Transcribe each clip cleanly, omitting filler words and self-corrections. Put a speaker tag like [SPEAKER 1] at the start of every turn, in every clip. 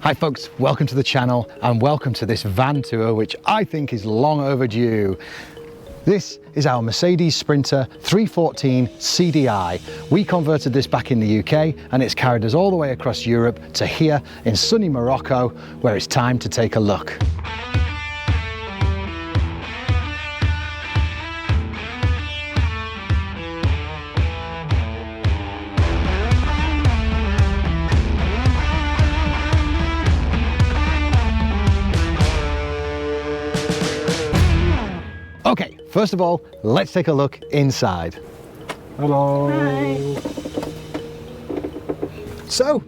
[SPEAKER 1] Hi folks, welcome to the channel and welcome to this van tour which I think is long overdue. This is our Mercedes Sprinter 314 CDI. We converted this back in the UK and it's carried us all the way across Europe to here in sunny Morocco, where it's time to take a look. Okay, first of all, let's take a look inside. Hello.
[SPEAKER 2] Hi.
[SPEAKER 1] So,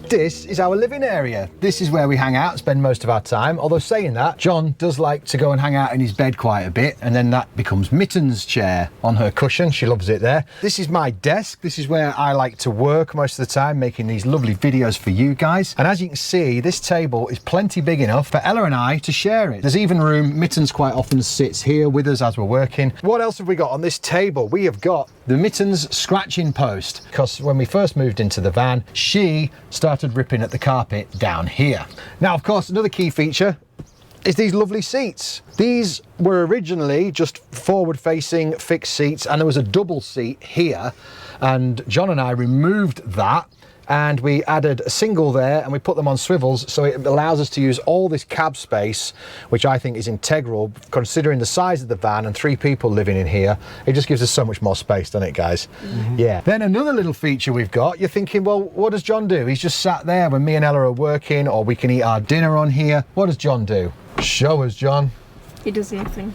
[SPEAKER 1] this is our living area. This is where we hang out, spend most of our time. Although saying that, John does like to go and hang out in his bed quite a bit, and then that becomes Mitten's chair on her cushion. She loves it there. This is my desk. This is where I like to work most of the time, making these lovely videos for you guys. And as you can see, this table is plenty big enough for Ella and I to share it. There's even room. Mittens quite often sits here with us as we're working. What else have we got on this table? We have got the Mittens scratching post, because when we first moved into the van, she started ripping at the carpet down here. Now, of course, another key feature is these lovely seats. These were originally just forward-facing fixed seats, and there was a double seat here, and John and I removed that and we added a single there and we put them on swivels, so it allows us to use all this cab space, which I think is integral considering the size of the van and 3 people living in here. It just gives us so much more space, doesn't it, guys? Yeah. Then another little feature we've got, you're thinking, well, what does John do? He's just sat there when me and Ella are working, or we can eat our dinner on here. What does John do? Show us, John.
[SPEAKER 2] He does nothing.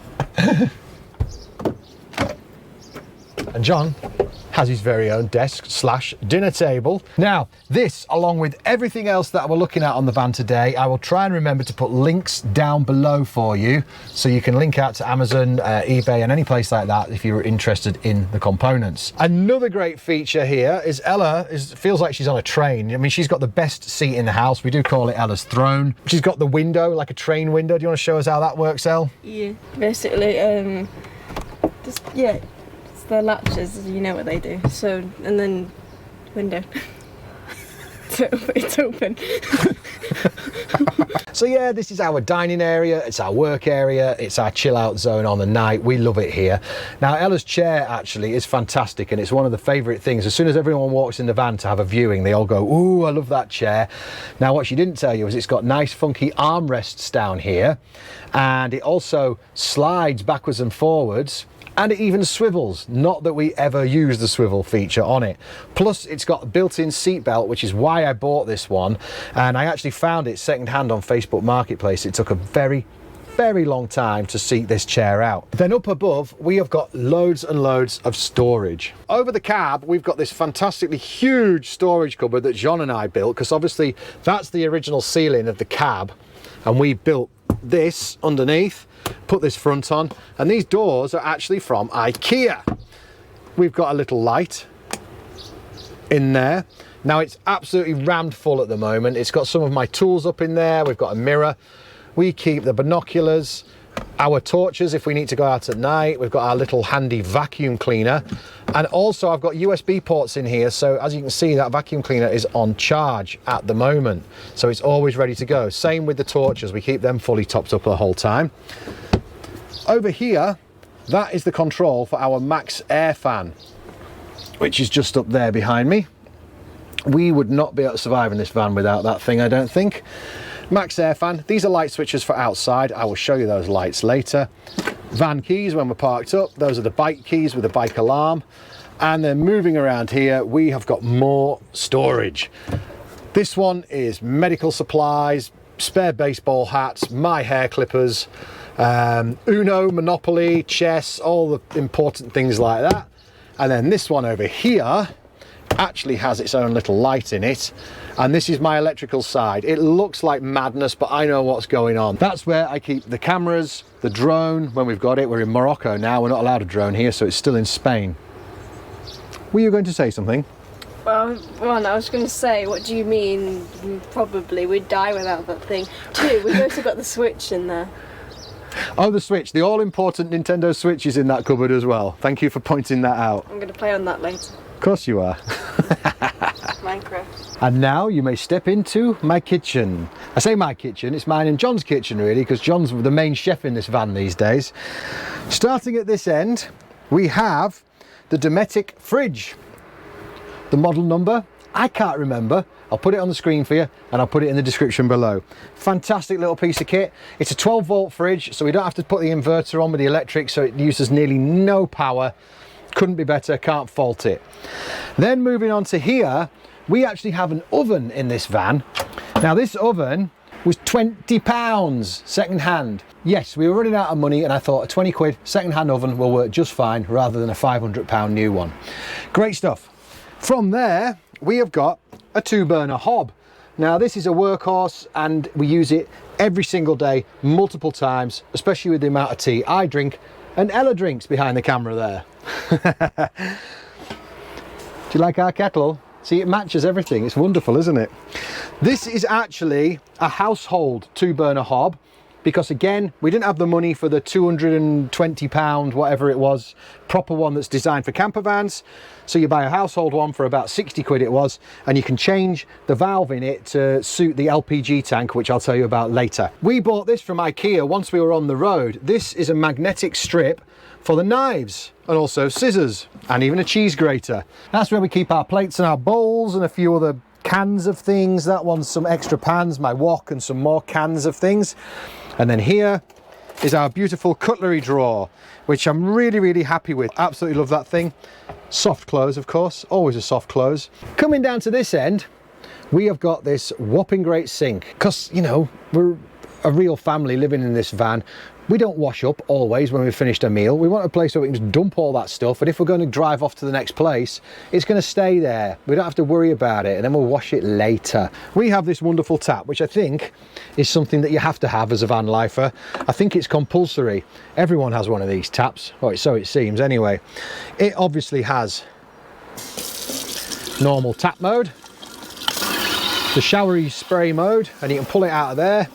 [SPEAKER 1] And John has his very own desk slash dinner table. Now, this, along with everything else that we're looking at on the van today, I will try and remember to put links down below for you, so you can link out to Amazon, eBay, and any place like that if you're interested in the components. Another great feature here is Ella feels like she's on a train. I mean, she's got the best seat in the house. We do call it Ella's throne. She's got the window, like a train window. Do you want to show us how that works, Elle?
[SPEAKER 2] Yeah, basically, the latches, you know what they do. So, and then window. So it's open.
[SPEAKER 1] So yeah, this is our dining area, it's our work area, it's our chill out zone on the night. We love it here. Now, Ella's chair actually is fantastic, and it's one of the favourite things. As soon as everyone walks in the van to have a viewing, they all go, ooh, I love that chair. Now, what she didn't tell you is it's got nice funky armrests down here, and it also slides backwards and forwards, and it even swivels. Not that we ever use the swivel feature on it. Plus, it's got a built-in seat belt, which is why I bought this one, and I actually found it second-hand on Facebook Marketplace. It took a very long time to seek this chair out. Then up above, we have got loads and loads of storage. Over the cab, we've got this fantastically huge storage cupboard that John and I built, because obviously that's the original ceiling of the cab, and we built this underneath, put this front on, and these doors are actually from IKEA. We've got a little light in there. Now, it's absolutely rammed full at the moment. It's got some of my tools up in there. We've got a mirror. We keep the binoculars, our torches if we need to go out at night. We've got our little handy vacuum cleaner, and also I've got USB ports in here, so as you can see, that vacuum cleaner is on charge at the moment, so it's always ready to go. Same with the torches, we keep them fully topped up the whole time. Over here, that is the control for our Max Air fan, which is just up there behind me. We would not be able to survive in this van without that thing, I don't think. Max Air fan. These are light switches for outside. I will show you those lights later. Van keys when we're parked up. Those are the bike keys with the bike alarm. And then moving around here, we have got more storage. This one is medical supplies, spare baseball hats, my hair clippers, Uno, Monopoly, chess, all the important things like that. And then this one over here actually has its own little light in it, and this is my electrical side. It looks like madness, but I know what's going on. That's where I keep the cameras, the drone when we've got it. We're in Morocco now, we're not allowed a drone here, so it's still in Spain. Were you going to say something?
[SPEAKER 2] Well, one, I was going to say, what do you mean? Probably we'd die without that thing. 2, we've also got the Switch in there.
[SPEAKER 1] Oh, the Switch, the all-important Nintendo Switch is in that cupboard as well. Thank you for pointing that out.
[SPEAKER 2] I'm going to play on that later.
[SPEAKER 1] Of course you are.
[SPEAKER 2] Minecraft.
[SPEAKER 1] And now you may step into my kitchen. I say my kitchen, it's mine and John's kitchen really, because John's the main chef in this van these days. Starting at this end, we have the Dometic fridge. The model number, I can't remember. I'll put it on the screen for you and I'll put it in the description below. Fantastic little piece of kit. It's a 12-volt fridge, so we don't have to put the inverter on with the electric, so it uses nearly no power. Couldn't be better, can't fault it. Then moving on to here, we actually have an oven in this van. Now this oven was £20 second hand. Yes, we were running out of money and I thought a 20 quid second hand oven will work just fine rather than a £500 new one. Great stuff. From there, we have got a 2-burner hob. Now this is a workhorse and we use it every single day, multiple times, especially with the amount of tea I drink and Ella drinks behind the camera there. Do you like our kettle? See, it matches everything. It's wonderful, isn't it? This is actually a household 2-burner hob because, again, we didn't have the money for the £220, whatever it was, proper one that's designed for camper vans. So you buy a household one for about 60 quid it was, and you can change the valve in it to suit the LPG tank, which I'll tell you about later. We bought this from IKEA once we were on the road. This is a magnetic strip for the knives and also scissors and even a cheese grater. That's where we keep our plates and our bowls and a few other cans of things. That one's some extra pans, my wok, and some more cans of things. And then here is our beautiful cutlery drawer, which I'm really, really happy with. Absolutely love that thing. Soft close, of course, always a soft close. Coming down to this end, we have got this whopping great sink because, you know, we're a real family living in this van. We don't wash up always when we've finished a meal. We want a place where we can just dump all that stuff, and if we're going to drive off to the next place, it's going to stay there. We don't have to worry about it, and then we'll wash it later. We have this wonderful tap, which I think is something that you have to have as a van lifer. I think it's compulsory. Everyone has one of these taps, or so it seems anyway. It obviously has normal tap mode, the showery spray mode, and you can pull it out of there,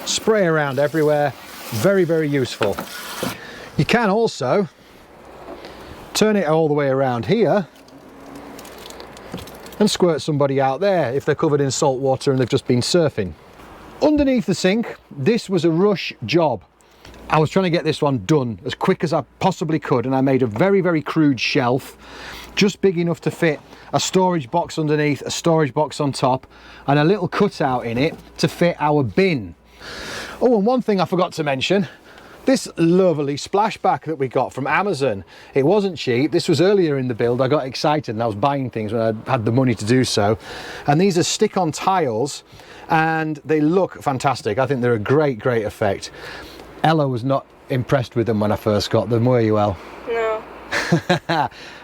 [SPEAKER 1] spray around everywhere. Very, very useful. You can also turn it all the way around here and squirt somebody out there if they're covered in salt water and they've just been surfing. Underneath the sink, this was a rush job. I was trying to get this one done as quick as I possibly could, and I made a very, very crude shelf, just big enough to fit a storage box underneath, a storage box on top, and a little cutout in it to fit our bin. Oh, and one thing I forgot to mention, this lovely splashback that we got from Amazon. It wasn't cheap. This was earlier in the build. I got excited and I was buying things when I had the money to do so. And these are stick-on tiles and they look fantastic. I think they're a great, great effect. Ella was not impressed with them when I first got them, were you, Elle?
[SPEAKER 2] No.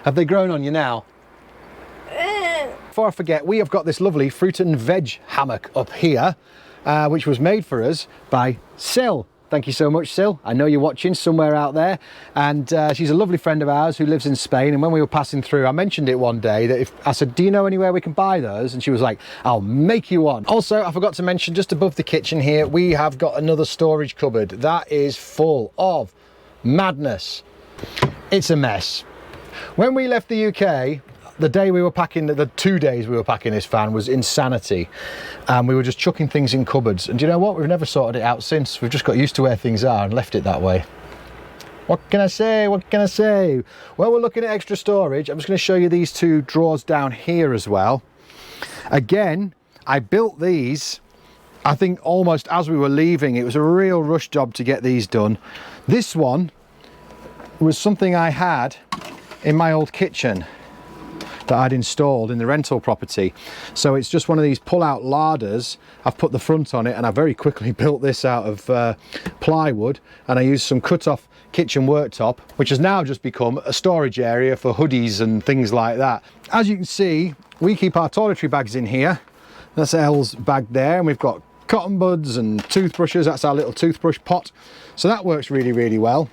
[SPEAKER 1] Have they grown on you now? Before I forget, we have got this lovely fruit and veg hammock up here, which was made for us by Sil. Thank you so much, Sil. I know you're watching somewhere out there, and she's a lovely friend of ours who lives in Spain. And when we were passing through, I mentioned it one day that if I said, do you know anywhere we can buy those? And she was like, I'll make you one. Also, I forgot to mention, just above the kitchen here, we have got another storage cupboard that is full of madness. It's a mess. When we left the UK, the day we were packing, the 2 days we were packing this van was insanity. And we were just chucking things in cupboards. And do you know what? We've never sorted it out since. We've just got used to where things are and left it that way. What can I say? What can I say? Well, we're looking at extra storage. I'm just going to show you these two drawers down here as well. Again, I built these, I think almost as we were leaving. It was a real rush job to get these done. This one was something I had in my old kitchen that I'd installed in the rental property. So it's just one of these pull-out larders. I've put the front on it and I very quickly built this out of plywood, and I used some cut-off kitchen worktop, which has now just become a storage area for hoodies and things like that. As you can see, we keep our toiletry bags in here. That's Elle's bag there, and we've got cotton buds and toothbrushes. That's our little toothbrush pot. So that works really, really well.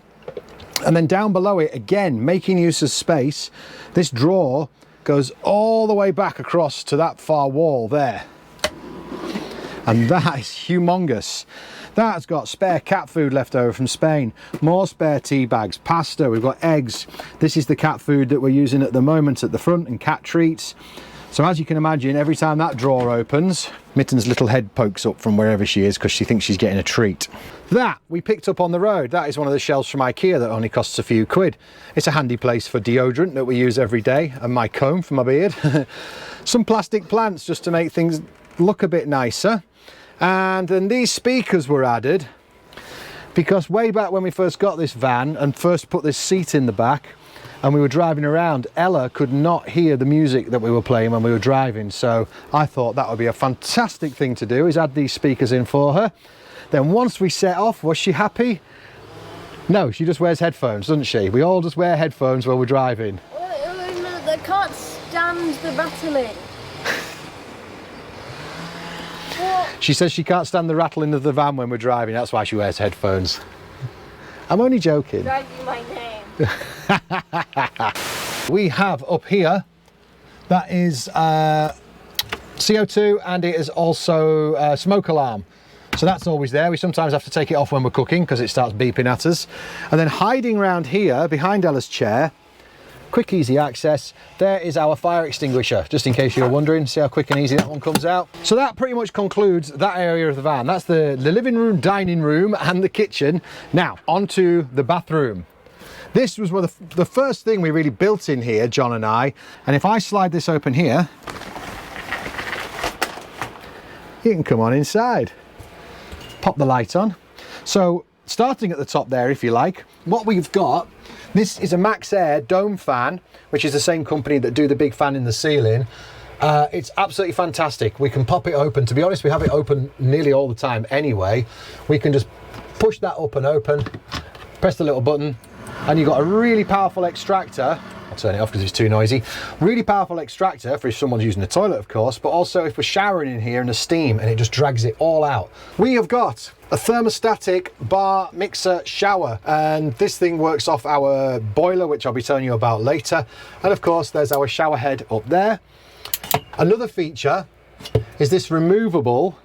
[SPEAKER 1] And then down below it, again, making use of space, this drawer goes all the way back across to that far wall there. And that is humongous. That's got spare cat food left over from Spain, more spare tea bags, pasta, we've got eggs. This is the cat food that we're using at the moment at the front, and cat treats. So as you can imagine, every time that drawer opens, Mitten's little head pokes up from wherever she is because she thinks she's getting a treat. That we picked up on the road. That is one of the shelves from IKEA that only costs a few quid. It's a handy place for deodorant that we use every day, and my comb for my beard. Some plastic plants just to make things look a bit nicer. And then these speakers were added because way back when we first got this van and first put this seat in the back, and we were driving around, Ella could not hear the music that we were playing when we were driving. So I thought that would be a fantastic thing to do, is add these speakers in for her. Then once we set off, was she happy? No, she just wears headphones, doesn't she? We all just wear headphones while we're driving.
[SPEAKER 2] I can't stand the rattling.
[SPEAKER 1] She says she can't stand the rattling of the van when we're driving, that's why she wears headphones. I'm only joking.
[SPEAKER 2] Dragging my name.
[SPEAKER 1] We have up here, that is CO2, and it is also a smoke alarm. So that's always there. We sometimes have to take it off when we're cooking because it starts beeping at us. And then hiding around here behind Ella's chair, quick easy access, there is our fire extinguisher, just in case you're wondering. See how quick and easy that one comes out. So that pretty much concludes that area of the van. That's the living room, dining room and the kitchen. Now onto the bathroom. This was one of the first thing we really built in here, John and I. And if I slide this open here, you can come on inside. Pop the light on. So starting at the top there, if you like, what we've got, this is a Max Air dome fan, which is the same company that do the big fan in the ceiling. It's absolutely fantastic. We can pop it open. To be honest, we have it open nearly all the time anyway. We can just push that up and open, press the little button, and you've got a really powerful extractor. I'll turn it off because it's too noisy. Really powerful extractor for if someone's using the toilet, of course, but also if we're showering in here and the steam, and it just drags it all out. We have got a thermostatic bar mixer shower, and this thing works off our boiler, which I'll be telling you about later. And of course, there's our shower head up there. Another feature is this removable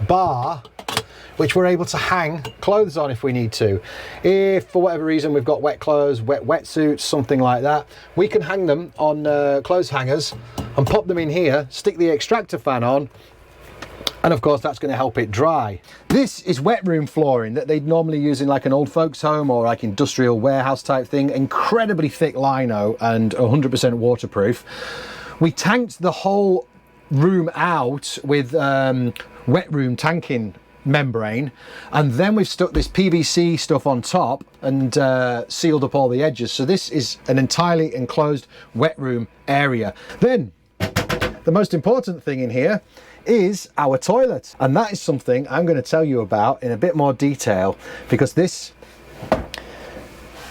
[SPEAKER 1] bar, which we're able to hang clothes on if we need to. If for whatever reason we've got wet clothes, wet wetsuits, something like that, we can hang them on clothes hangers and pop them in here, stick the extractor fan on, and of course that's going to help it dry. This is wet room flooring that they'd normally use in like an old folks home or like industrial warehouse type thing. Incredibly thick lino and 100% waterproof. We tanked the whole room out with wet room tanking membrane, and then we've stuck this PVC stuff on top and sealed up all the edges. So this is an entirely enclosed wet room area. Then the most important thing in here is our toilet, and that is something I'm going to tell you about in a bit more detail, because this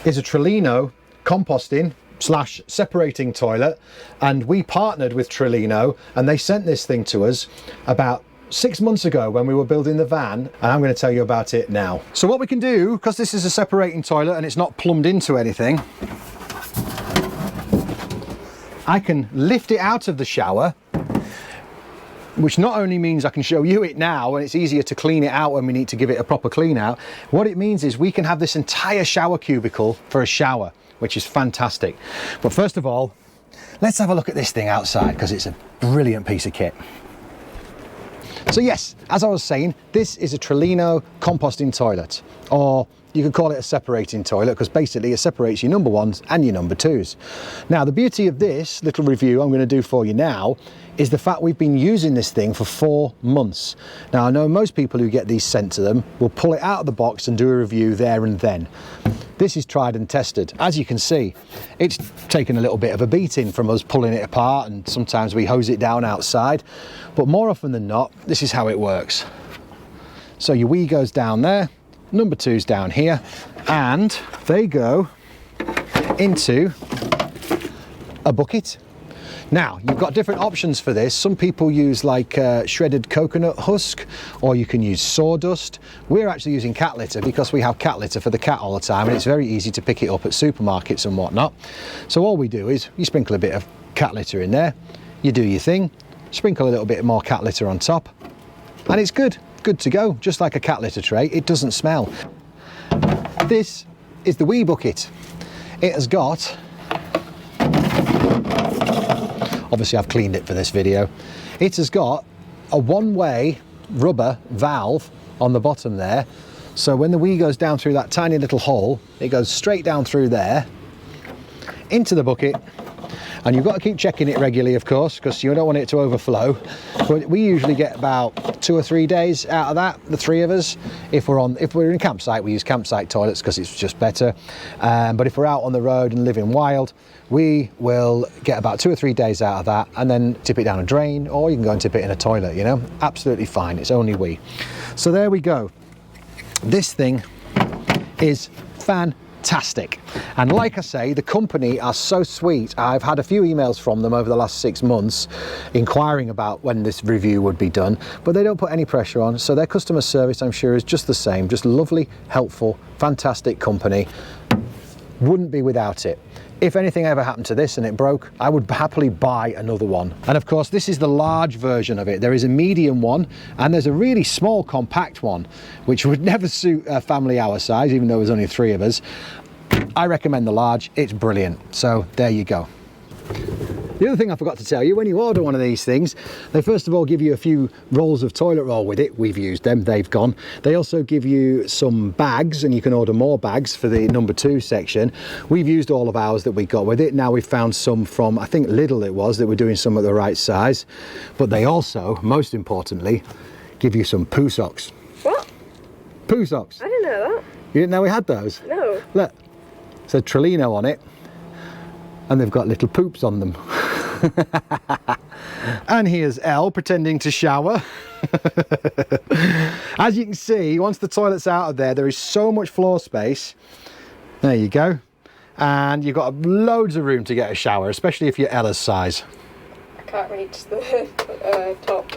[SPEAKER 1] is a Trelino composting / separating toilet, and we partnered with Trelino and they sent this thing to us about 6 months ago when we were building the van, and I'm going to tell you about it now. So what we can do, because this is a separating toilet and it's not plumbed into anything, I can lift it out of the shower, which not only means I can show you it now and it's easier to clean it out when we need to give it a proper clean out. What it means is we can have this entire shower cubicle for a shower, which is fantastic. But first of all, let's have a look at this thing outside, because it's a brilliant piece of kit. So yes, as I was saying, this is a Trelino composting toilet, or you could call it a separating toilet, because basically it separates your number ones and your number twos. Now, the beauty of this little review I'm going to do for you now is the fact we've been using this thing for 4 months. Now, I know most people who get these sent to them will pull it out of the box and do a review there and then. This is tried and tested. As you can see, it's taken a little bit of a beating from us pulling it apart, and sometimes we hose it down outside, but more often than not, this is how it works. So your wee goes down there, number two's down here, and they go into a bucket. Now, you've got different options for this. Some people use like shredded coconut husk, or you can use sawdust. We're actually using cat litter because we have cat litter for the cat all the time, and it's very easy to pick it up at supermarkets and whatnot. So all we do is you sprinkle a bit of cat litter in there, you do your thing, sprinkle a little bit more cat litter on top, and it's good to go, just like a cat litter tray. It doesn't smell. This is the wee bucket. It has got Obviously I've cleaned it for this video. It has got a one-way rubber valve on the bottom there, so when the wee goes down through that tiny little hole, it goes straight down through there into the bucket. And you've got to keep checking it regularly, of course, because you don't want it to overflow. But we usually get about 2 or 3 days out of that, the three of us. If we're in a campsite, we use campsite toilets because it's just better. But if we're out on the road and living wild, we will get about 2 or 3 days out of that and then tip it down a drain, or you can go and tip it in a toilet, you know, absolutely fine. It's only wee. So there we go. This thing is fantastic. And like I say, the company are so sweet. I've had a few emails from them over the last 6 months inquiring about when this review would be done, but they don't put any pressure on. So their customer service, I'm sure, is just the same. Just lovely, helpful, fantastic company. Wouldn't be without it. If anything ever happened to this and it broke, I would happily buy another one. And of course, this is the large version of it. There is a medium one and there's a really small compact one, which would never suit a family our size, even though there's only 3 of us. I recommend the large, it's brilliant. So there you go. The other thing I forgot to tell you, when you order one of these things, they first of all give you a few rolls of toilet roll with it. We've used them, they've gone. They also give you some bags, and you can order more bags for the number 2 section. We've used all of ours that we got with it. Now we've found some from, I think Lidl it was, that were doing some at the right size. But they also, most importantly, give you some poo socks.
[SPEAKER 2] What?
[SPEAKER 1] Poo socks.
[SPEAKER 2] I didn't know that.
[SPEAKER 1] You didn't know we had those?
[SPEAKER 2] No.
[SPEAKER 1] Look, it said Trelino on it, and they've got little poops on them. And here's Elle pretending to shower. As you can see, once the toilet's out of there, there is so much floor space. There you go. And you've got loads of room to get a shower, especially if you're Ella's size.
[SPEAKER 2] I can't reach the top.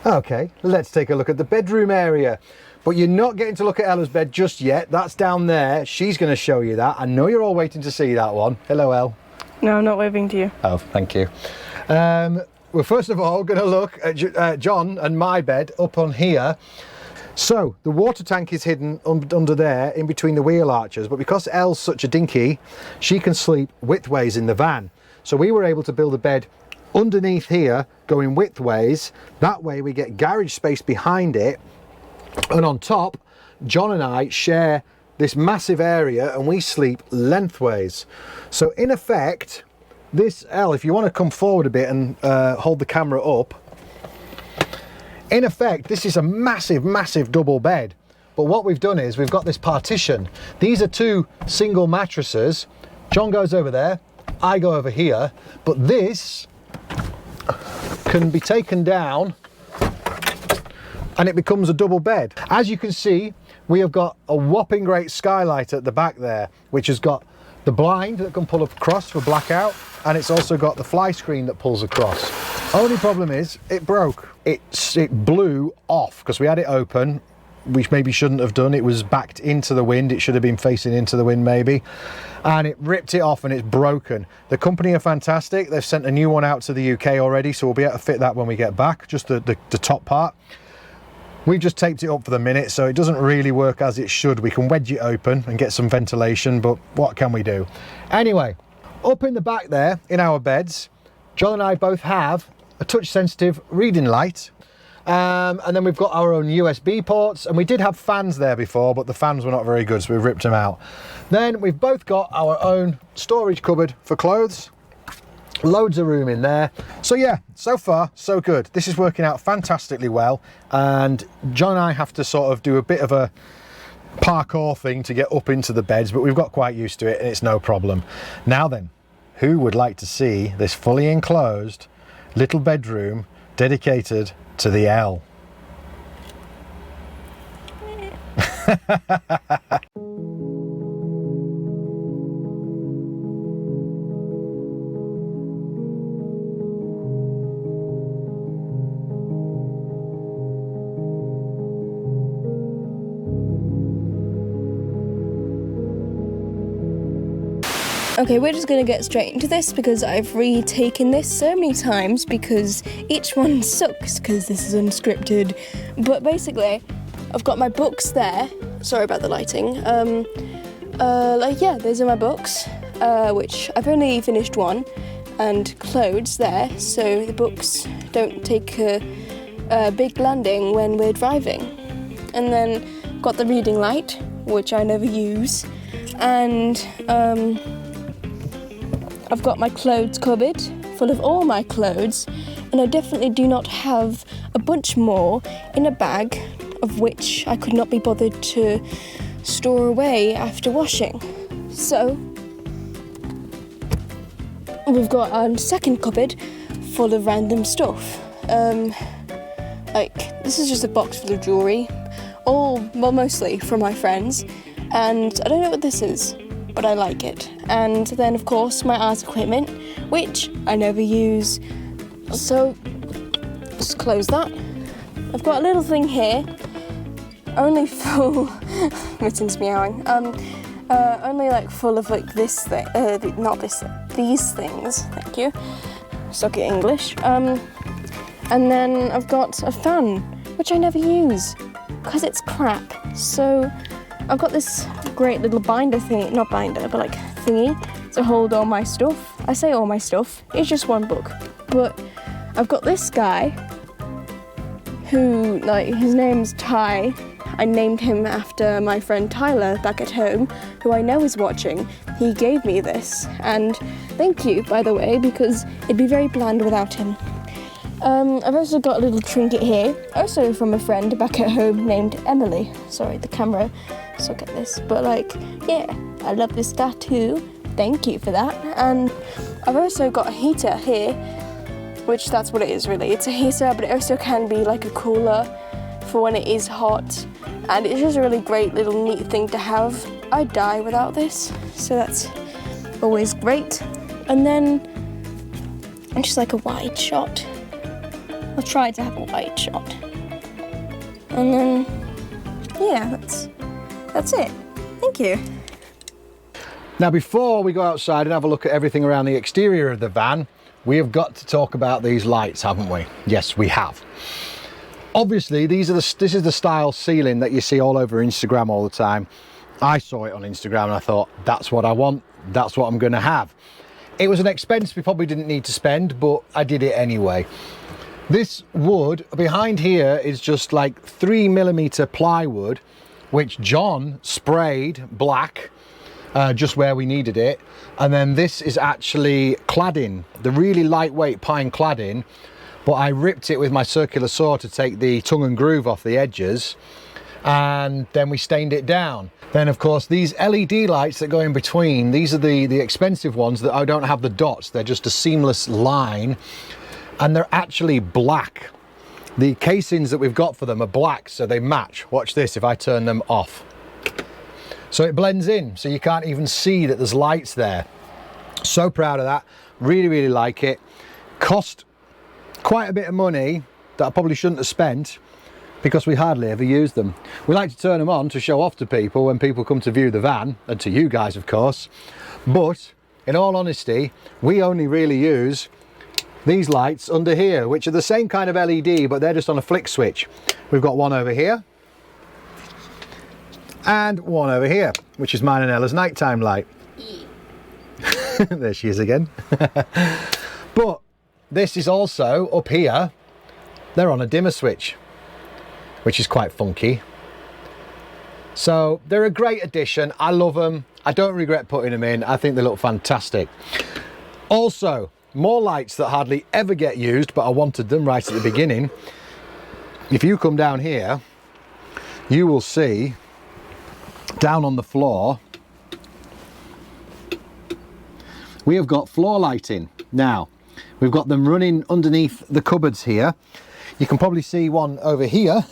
[SPEAKER 1] Okay, let's take a look at the bedroom area. But you're not getting to look at Ella's bed just yet. That's down there. She's going to show you that. I know you're all waiting to see that one. Hello, Elle.
[SPEAKER 2] No, I'm not waving to you.
[SPEAKER 1] Oh, thank you. We're first of all going to look at John and my bed up on here. So the water tank is hidden under there in between the wheel arches, but because Elle's such a dinky, she can sleep widthways in the van. So we were able to build a bed underneath here going widthways. That way we get garage space behind it, and on top John and I share this massive area and we sleep lengthways. So in effect, this, Elle, if you want to come forward a bit and hold the camera up, in effect this is a massive double bed. But what we've done is we've got this partition. These are 2 single mattresses. John goes over there, I go over here, but this can be taken down and it becomes a double bed. As you can see, we have got a whopping great skylight at the back there, which has got the blind that can pull up across for blackout, and it's also got the fly screen that pulls across. Only problem is it broke. It blew off because we had it open, which maybe shouldn't have done. It was backed into the wind. It should have been facing into the wind maybe, and it ripped it off and it's broken. The company are fantastic. They've sent a new one out to the UK already, so we'll be able to fit that when we get back, just the top part. We've just taped it up for the minute, so it doesn't really work as it should. We can wedge it open and get some ventilation, but what can we do? Anyway, up in the back there, in our beds, John and I both have a touch-sensitive reading light. And then we've got our own USB ports, and we did have fans there before, but the fans were not very good, so we ripped them out. Then we've both got our own storage cupboard for clothes. Loads of room in there. So yeah, so far so good. This is working out fantastically well, and John and I have to sort of do a bit of a parkour thing to get up into the beds, but we've got quite used to it and it's no problem. Now then, who would like to see this fully enclosed little bedroom dedicated to the L?
[SPEAKER 2] Okay, we're just gonna get straight into this because I've retaken this so many times because each one sucks because this is unscripted. But basically, I've got my books there. Sorry about the lighting. Yeah, those are my books, which I've only finished one. and clothes there so the books don't take a big landing when we're driving. And then got the reading light, which I never use, and I've got my clothes cupboard full of all my clothes, and I definitely do not have a bunch more in a bag of which I could not be bothered to store away after washing. So we've got a second cupboard full of random stuff. Like, this is just a box full of jewellery, mostly from my friends, and I don't know what this is, but I like it. And then, of course, my art equipment, which I never use, so just close that. I've got a little thing here, only full, Mitten's meowing, only like full of like this thing, these things, thank you, suck at English. And then I've got a fan, which I never use, because it's crap. So I've got this great little binder thingy, not binder, but like thingy, to hold all my stuff. I say all my stuff, it's just one book. But I've got this guy, who, like, his name's Ty. I named him after my friend Tyler back at home, who I know is watching. He gave me this, and thank you, by the way, because it'd be very bland without him. I've also got a little trinket here, also from a friend back at home named Emily. Sorry, the camera suck at this, but like, yeah, I love this tattoo. Thank you for that. And I've also got a heater here, which that's what it is really. It's a heater, but it also can be like a cooler for when it is hot. And it's just a really great little neat thing to have. I'd die without this, so that's always great. And then just like a wide shot. I'll try to have a wide shot. And then, yeah, that's it. Thank you.
[SPEAKER 1] Now, before we go outside and have a look at everything around the exterior of the van, we have got to talk about these lights, haven't we? Yes, we have. Obviously, this is the style ceiling that you see all over Instagram all the time. I saw it on Instagram and I thought, that's what I want, that's what I'm gonna have. It was an expense we probably didn't need to spend, but I did it anyway. This wood behind here is just like 3mm plywood, which John sprayed black just where we needed it. And then this is actually cladding, the really lightweight pine cladding, but I ripped it with my circular saw to take the tongue and groove off the edges, and then we stained it down. Then of course these LED lights that go in between, these are the expensive ones that I don't have the dots, they're just a seamless line, and they're actually black. The casings that we've got for them are black, so they match. Watch this if I turn them off. So it blends in, so you can't even see that there's lights there. So proud of that, really, really like it. Cost quite a bit of money that I probably shouldn't have spent because we hardly ever use them. We like to turn them on to show off to people when people come to view the van, and to you guys of course. But in all honesty, we only really use these lights under here, which are the same kind of LED, but they're just on a flick switch. We've got one over here and one over here, which is mine and Ella's nighttime light. There she is again. But this is also up here, they're on a dimmer switch, which is quite funky. So they're a great addition. I love them. I don't regret putting them in. I think they look fantastic. Also, more lights that hardly ever get used, but I wanted them right at the beginning. If you come down here, you will see down on the floor, we have got floor lighting. Now, we've got them running underneath the cupboards here. You can probably see one over here.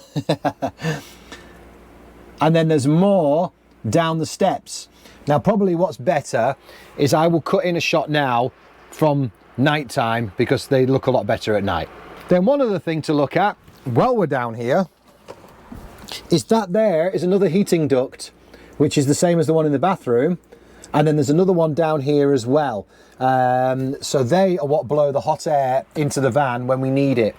[SPEAKER 1] And then there's more down the steps. Now, probably what's better is I will cut in a shot now from nighttime because they look a lot better at night. Then one other thing to look at while we're down here is that there is another heating duct, which is the same as the one in the bathroom. And then there's another one down here as well. So they are what blow the hot air into the van when we need it.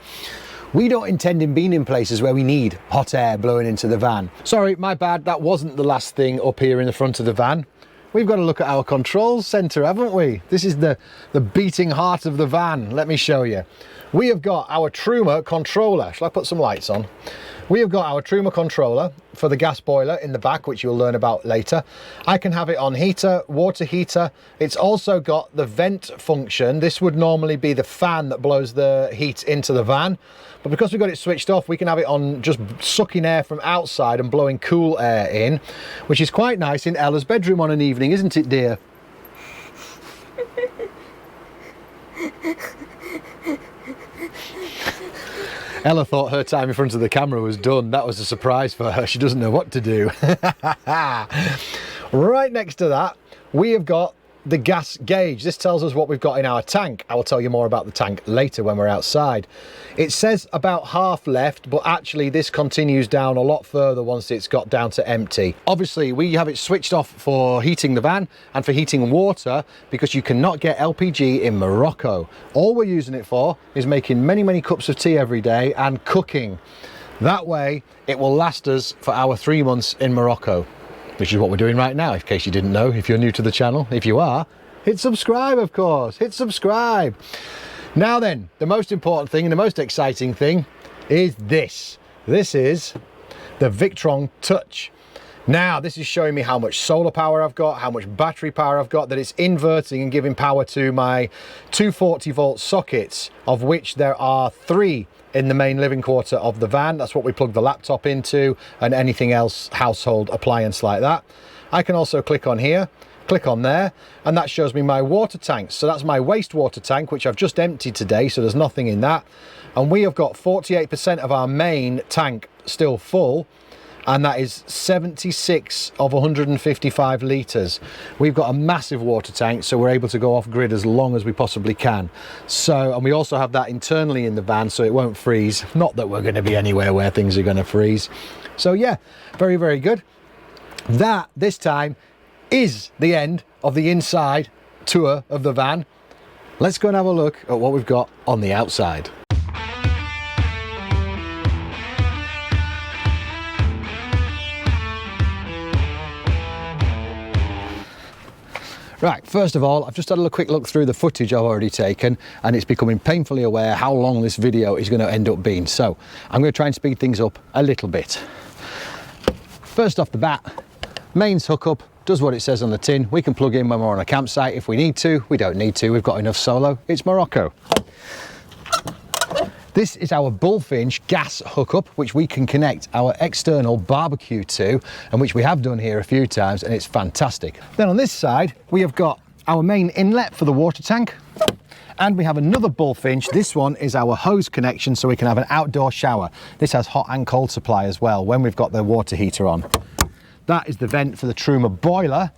[SPEAKER 1] We don't intend in being in places where we need hot air blowing into the van. Sorry, my bad, that wasn't the last thing up here in the front of the van. we've got to look at our controls centre, haven't we? This is the beating heart of the van. Let me show you. We have got our Truma controller. Shall I put some lights on? We have got our Truma controller for the gas boiler in the back, which you'll learn about later. I can have it on heater, water heater. It's also got the vent function. This would normally be the fan that blows the heat into the van. But because we've got it switched off, we can have it on just sucking air from outside and blowing cool air in, which is quite nice in Ella's bedroom on an evening, isn't it, dear? Ella thought her time in front of the camera was done. That was a surprise for her. She doesn't know what to do. Right next to that, we have got the gas gauge. This tells us what we've got in our tank. I will tell you more about the tank later when we're outside. It says about half left, but actually this continues down a lot further once it's got down to empty. Obviously, we have it switched off for heating the van and for heating water because you cannot get LPG in Morocco. All we're using it for is making many, many cups of tea every day and cooking. That way, it will last us for our 3 months in Morocco, which is what we're doing right now, in case you didn't know, if you're new to the channel. If you are, hit subscribe, of course, hit subscribe. Now then, the most important thing and the most exciting thing is this. This is the Victron Touch. Now, this is showing me how much solar power I've got, how much battery power I've got, that it's inverting and giving power to my 240 volt sockets, of which there are 3 in the main living quarter of the van. That's what we plug the laptop into and anything else, household appliance like that. I can also click on here, click on there, and that shows me my water tanks. So that's my wastewater tank, which I've just emptied today, so there's nothing in that. And we have got 48% of our main tank still full, and that is 76 of 155 litres. We've got a massive water tank, so we're able to go off grid as long as we possibly can. So, and we also have that internally in the van, so it won't freeze. Not that we're going to be anywhere where things are going to freeze. So yeah, very, very good. That, this time, is the end of the inside tour of the van. Let's go and have a look at what we've got on the outside. Right, first of all, I've just had a quick look through the footage I've already taken, and it's becoming painfully aware how long this video is going to end up being. So I'm going to try and speed things up a little bit. First off the bat, mains hookup does what it says on the tin. We can plug in when we're on a campsite if we need to. We don't need to, we've got enough solo. It's Morocco. This is our Bullfinch gas hookup, which we can connect our external barbecue to, and which we have done here a few times, and it's fantastic. Then on this side, we have got our main inlet for the water tank, and we have another Bullfinch. This one is our hose connection, so we can have an outdoor shower. This has hot and cold supply as well when we've got the water heater on. That is the vent for the Truma boiler.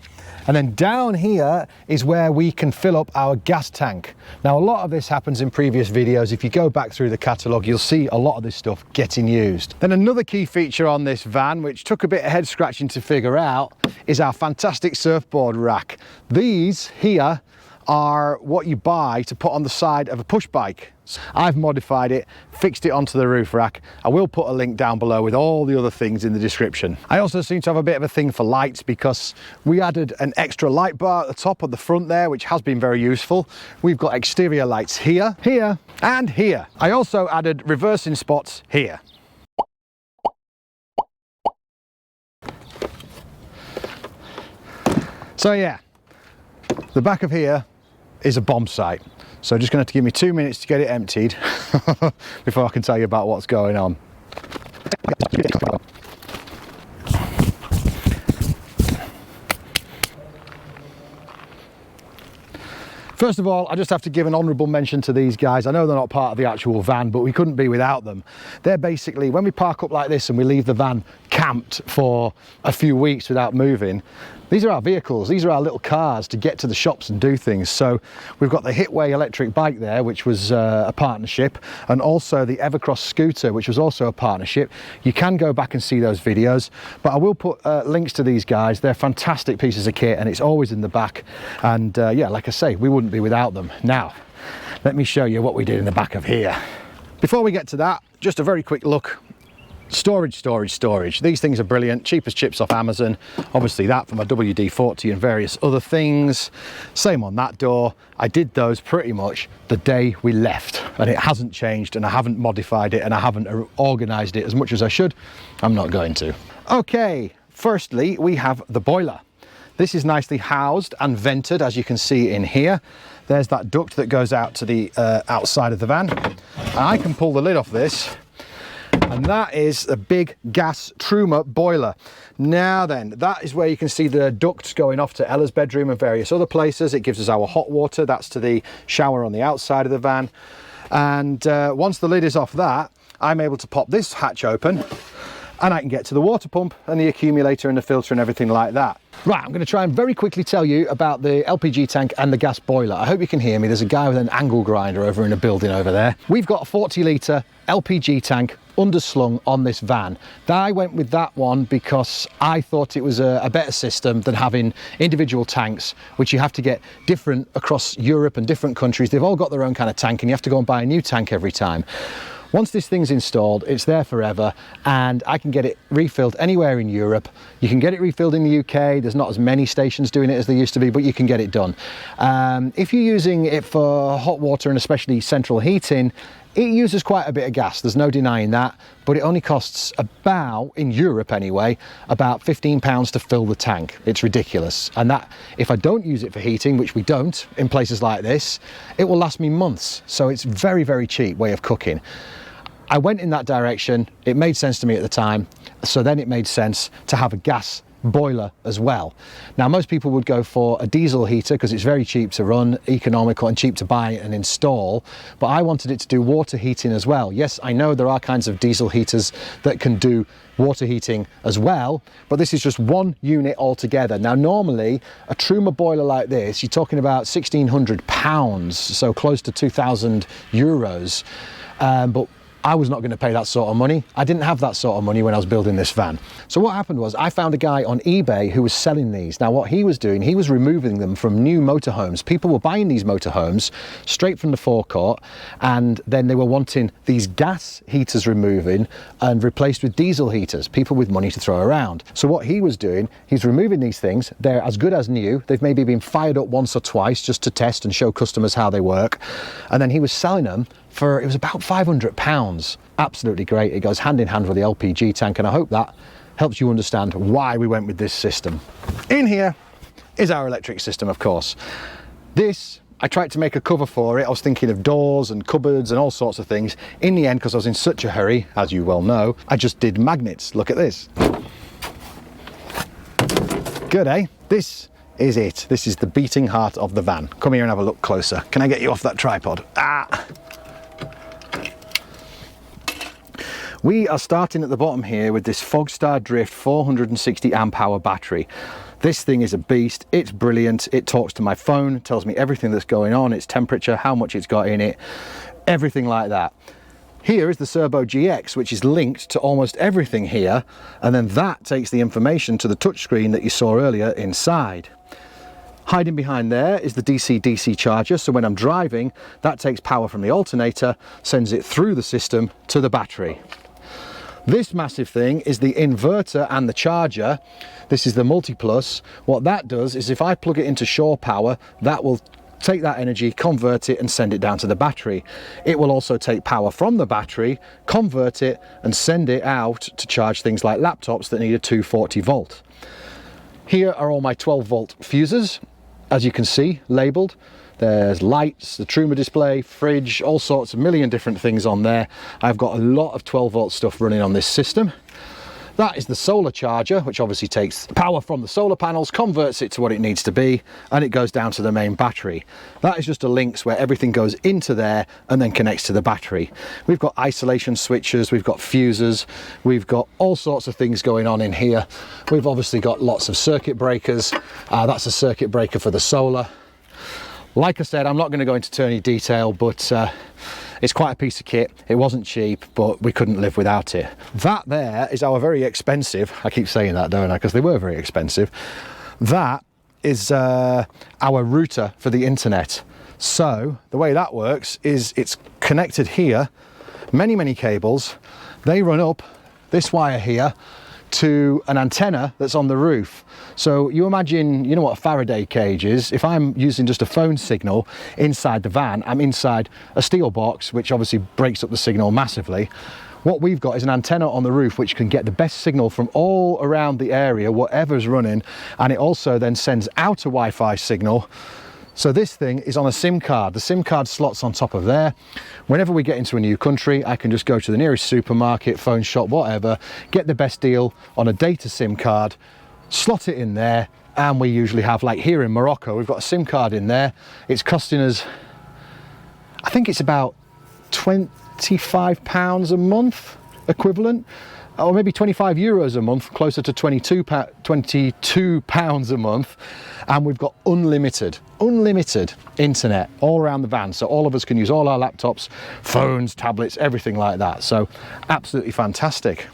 [SPEAKER 1] And then down here is where we can fill up our gas tank. Now, a lot of this happens in previous videos. If you go back through the catalogue, you'll see a lot of this stuff getting used. Then another key feature on this van, which took a bit of head scratching to figure out, is our fantastic surfboard rack. These here are what you buy to put on the side of a push bike. I've modified it, fixed it onto the roof rack. I will put a link down below with all the other things in the description. I also seem to have a bit of a thing for lights because we added an extra light bar at the top of the front there, which has been very useful. We've got exterior lights here, here, and here. I also added reversing spots here. So yeah, the back of here is a bomb site. So just going to have to give me 2 minutes to get it emptied before I can tell you about what's going on. First of all, I just have to give an honourable mention to these guys. I know they're not part of the actual van, but we couldn't be without them. They're basically, when we park up like this and we leave the van camped for a few weeks without moving, these are our vehicles, these are our little cars to get to the shops and do things. So we've got the Hitway electric bike there, which was a partnership, and also the Evercross scooter, which was also a partnership. You can go back and see those videos, but I will put links to these guys. They're fantastic pieces of kit and it's always in the back. And yeah, like I say, we wouldn't be without them. Now, let me show you what we did in the back of here. Before we get to that, just a very quick look Storage, storage, storage. These things are brilliant. Cheap as chips off Amazon. Obviously that for my WD-40 and various other things. Same on that door. I did those pretty much the day we left, and it hasn't changed, and I haven't modified it, and I haven't organized it as much as I should. I'm not going to. Okay, firstly, we have the boiler. This is nicely housed and vented, as you can see in here. There's that duct that goes out to the outside of the van. And I can pull the lid off this, and that is a big gas Truma boiler. Now then, that is where you can see the ducts going off to Ella's bedroom and various other places. It gives us our hot water. That's to the shower on the outside of the van. And once the lid is off that, I'm able to pop this hatch open, and I can get to the water pump and the accumulator and the filter and everything like that. Right, I'm going to try and very quickly tell you about the LPG tank and the gas boiler. I hope you can hear me. There's a guy with an angle grinder over in a building over there. We've got a 40-litre LPG tank underslung on this van. I went with that one because I thought it was a better system than having individual tanks, which you have to get different across Europe and different countries. They've all got their own kind of tank, and you have to go and buy a new tank every time. Once this thing's installed, it's there forever, and I can get it refilled anywhere in Europe. You can get it refilled in the UK. There's not as many stations doing it as there used to be, but you can get it done. If you're using it for hot water and especially central heating, it uses quite a bit of gas, there's no denying that, but it only costs about, in Europe anyway, about £15 to fill the tank. It's ridiculous. And that, if I don't use it for heating, which we don't in places like this, it will last me months. So it's very, very cheap way of cooking. I went in that direction. It made sense to me at the time. So then it made sense to have a gas boiler as well. Now, most people would go for a diesel heater because it's very cheap to run, economical and cheap to buy and install, but I wanted it to do water heating as well. Yes, I know there are kinds of diesel heaters that can do water heating as well, but this is just one unit altogether. Now, normally a Truma boiler like this, you're talking about £1,600, so close to 2,000 euros, but I was not going to pay that sort of money. I didn't have that sort of money when I was building this van. So what happened was I found a guy on eBay who was selling these. Now what he was doing, he was removing them from new motorhomes. People were buying these motorhomes straight from the forecourt, and then they were wanting these gas heaters removing and replaced with diesel heaters, people with money to throw around. So what he was doing, he's removing these things. They're as good as new. They've maybe been fired up once or twice just to test and show customers how they work. And then he was selling them for, it was about £500. Absolutely great. It goes hand in hand with the LPG tank, and I hope that helps you understand why we went with this system. In here is our electric system, of course. This, I tried to make a cover for it. I was thinking of doors and cupboards and all sorts of things. In the end, because I was in such a hurry, as you well know, I just did magnets. Look at this. Good, eh? This is it. This is the beating heart of the van. Come here and have a look closer. Can I get you off that tripod? Ah! We are starting at the bottom here with this Fogstar Drift 460 amp hour battery. This thing is a beast. It's brilliant. It talks to my phone, tells me everything that's going on, its temperature, how much it's got in it, everything like that. Here is the Serbo GX, which is linked to almost everything here, and then that takes the information to the touchscreen that you saw earlier inside. Hiding behind there is the DC-DC charger, so when I'm driving, that takes power from the alternator, sends it through the system to the battery. This massive thing is the inverter and the charger. This is the Multiplus. What that does is if I plug it into shore power, that will take that energy, convert it and send it down to the battery. It will also take power from the battery, convert it and send it out to charge things like laptops that need a 240 volt. Here are all my 12 volt fuses, as you can see, labeled. There's lights, the Truma display, fridge, all sorts, a million different things on there. I've got a lot of 12 volt stuff running on this system. That is the solar charger, which obviously takes power from the solar panels, converts it to what it needs to be, and it goes down to the main battery. That is just a links where everything goes into there and then connects to the battery. We've got isolation switches, we've got fuses, we've got all sorts of things going on in here. We've obviously got lots of circuit breakers. That's a circuit breaker for the solar. Like I said, I'm not going to go into any detail, but it's quite a piece of kit. It wasn't cheap, but we couldn't live without it. That there is our very expensive, I keep saying that, don't I, because they were very expensive. That is our router for the internet. So the way that works is it's connected here, many cables. They run up, this wire here to an antenna that's on the roof. So you imagine, you know what a Faraday cage is. If I'm using just a phone signal inside the van, I'm inside a steel box, which obviously breaks up the signal massively. What we've got is an antenna on the roof which can get the best signal from all around the area, whatever's running, and it also then sends out a Wi-Fi signal. So this thing is on a SIM card. The SIM card slots on top of there. Whenever we get into a new country, I can just go to the nearest supermarket, phone shop, whatever, get the best deal on a data SIM card, slot it in there, and we usually have, like here in Morocco, we've got a SIM card in there. It's costing us, I think it's about £25 a month equivalent, or maybe 25 euros a month, closer to 22 pounds a month. And we've got unlimited internet all around the van. So all of us can use all our laptops, phones, tablets, everything like that. So absolutely fantastic.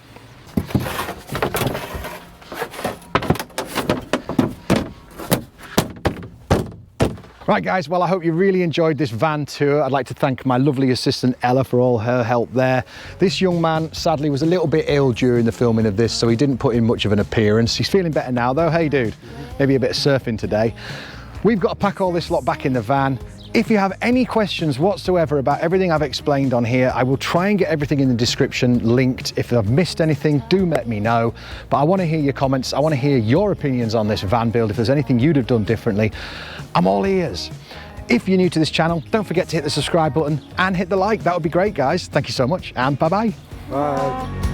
[SPEAKER 1] Right guys, well I hope you really enjoyed this van tour. I'd like to thank my lovely assistant Ella for all her help there. This young man sadly was a little bit ill during the filming of this, so he didn't put in much of an appearance. He's feeling better now though. Hey dude, maybe a bit of surfing today. We've got to pack all this lot back in the van. If you have any questions whatsoever about everything I've explained on here, I will try and get everything in the description linked. If I've missed anything, do let me know. But I want to hear your comments. I want to hear your opinions on this van build. If there's anything you'd have done differently, I'm all ears. If you're new to this channel, don't forget to hit the subscribe button and hit the like. That would be great, guys. Thank you so much, and bye-bye.
[SPEAKER 3] Bye.